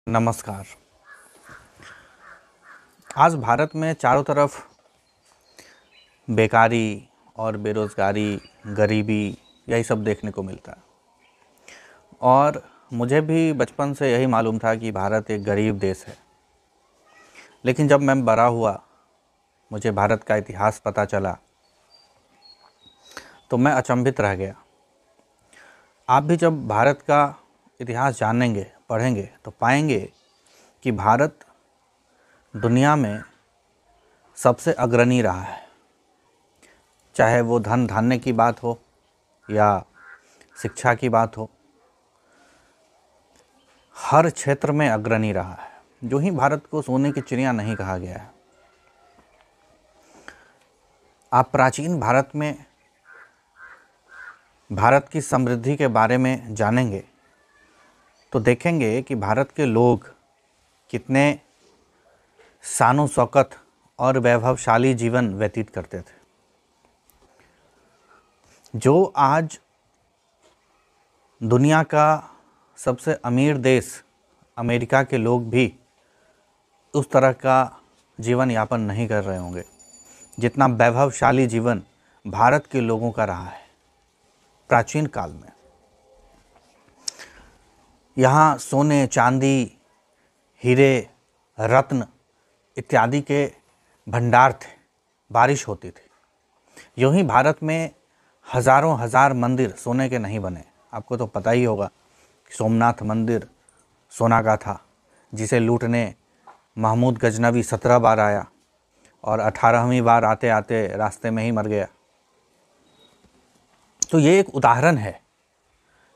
नमस्कार। आज भारत में चारों तरफ बेकारी और बेरोज़गारी, गरीबी यही सब देखने को मिलता है। और मुझे भी बचपन से यही मालूम था कि भारत एक गरीब देश है। लेकिन जब मैं बड़ा हुआ, मुझे भारत का इतिहास पता चला, तो मैं अचंभित रह गया। आप भी जब भारत का इतिहास जानेंगे, पढ़ेंगे, तो पाएंगे कि भारत दुनिया में सबसे अग्रणी रहा है। चाहे वो धन धान्य की बात हो या शिक्षा की बात हो, हर क्षेत्र में अग्रणी रहा है। जो ही भारत को सोने की चिड़िया नहीं कहा गया है। आप प्राचीन भारत में भारत की समृद्धि के बारे में जानेंगे तो देखेंगे कि भारत के लोग कितने शानो शौकत और वैभवशाली जीवन व्यतीत करते थे। जो आज दुनिया का सबसे अमीर देश अमेरिका के लोग भी उस तरह का जीवन यापन नहीं कर रहे होंगे जितना वैभवशाली जीवन भारत के लोगों का रहा है प्राचीन काल में। यहाँ सोने, चांदी, हीरे, रत्न इत्यादि के भंडार थे, बारिश होती थी। यूँ ही भारत में हज़ारों हज़ार मंदिर सोने के नहीं बने। आपको तो पता ही होगा कि सोमनाथ मंदिर सोना का था, जिसे लूटने महमूद गजनवी 17 बार आया और 18वीं बार आते आते रास्ते में ही मर गया। तो ये एक उदाहरण है।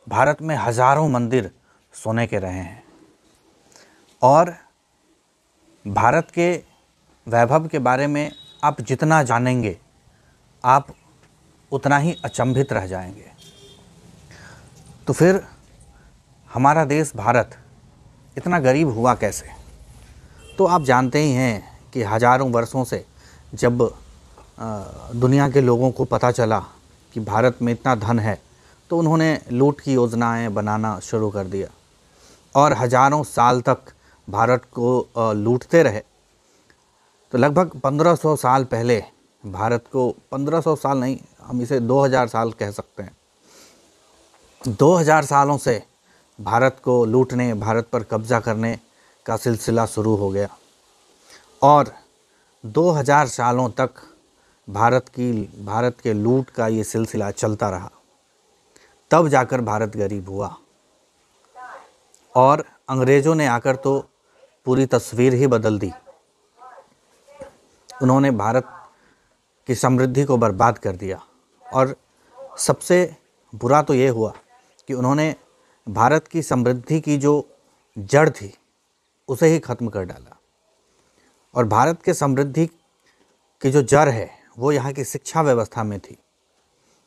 भारत में हज़ारों मंदिर सोने के रहे हैं और भारत के वैभव के बारे में आप जितना जानेंगे, आप उतना ही अचंभित रह जाएंगे। तो फिर हमारा देश भारत इतना गरीब हुआ कैसे? तो आप जानते ही हैं कि हज़ारों वर्षों से जब दुनिया के लोगों को पता चला कि भारत में इतना धन है, तो उन्होंने लूट की योजनाएं बनाना शुरू कर दिया और हज़ारों साल तक भारत को लूटते रहे। तो लगभग 1500 साल पहले भारत को, 1500 साल नहीं, हम इसे 2000 साल कह सकते हैं, 2000 सालों से भारत को लूटने, भारत पर कब्जा करने का सिलसिला शुरू हो गया और 2000 सालों तक भारत के लूट का ये सिलसिला चलता रहा। तब जाकर भारत गरीब हुआ और अंग्रेज़ों ने आकर तो पूरी तस्वीर ही बदल दी। उन्होंने भारत की समृद्धि को बर्बाद कर दिया और सबसे बुरा तो ये हुआ कि उन्होंने भारत की समृद्धि की जो जड़ थी उसे ही ख़त्म कर डाला। और भारत के समृद्धि की जो जड़ है वो यहाँ की शिक्षा व्यवस्था में थी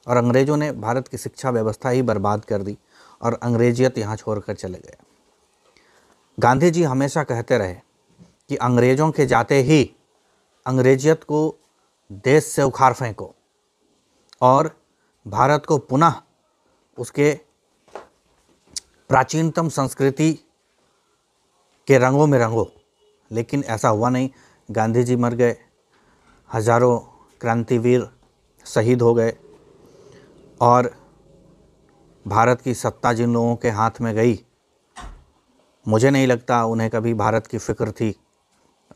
और अंग्रेज़ों ने भारत की शिक्षा व्यवस्था ही बर्बाद कर दी और अंग्रेजियत यहाँ छोड़कर चले गए। गांधी जी हमेशा कहते रहे कि अंग्रेज़ों के जाते ही अंग्रेजियत को देश से उखाड़ फेंको और भारत को पुनः उसके प्राचीनतम संस्कृति के रंगों में रंगो। लेकिन ऐसा हुआ नहीं। गांधी जी मर गए, हज़ारों क्रांतिवीर शहीद हो गए और भारत की सत्ता जिन लोगों के हाथ में गई, मुझे नहीं लगता उन्हें कभी भारत की फ़िक्र थी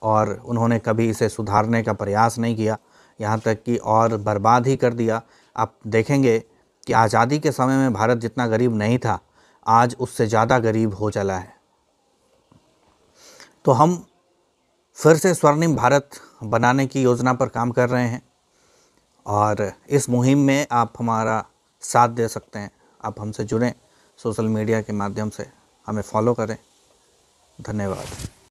और उन्होंने कभी इसे सुधारने का प्रयास नहीं किया, यहाँ तक कि और बर्बाद ही कर दिया। आप देखेंगे कि आज़ादी के समय में भारत जितना गरीब नहीं था, आज उससे ज़्यादा गरीब हो चला है। तो हम फिर से स्वर्णिम भारत बनाने की योजना पर काम कर रहे हैं और इस मुहिम में आप हमारा साथ दे सकते हैं। आप हमसे जुड़ें, सोशल मीडिया के माध्यम से हमें फॉलो करें। धन्यवाद।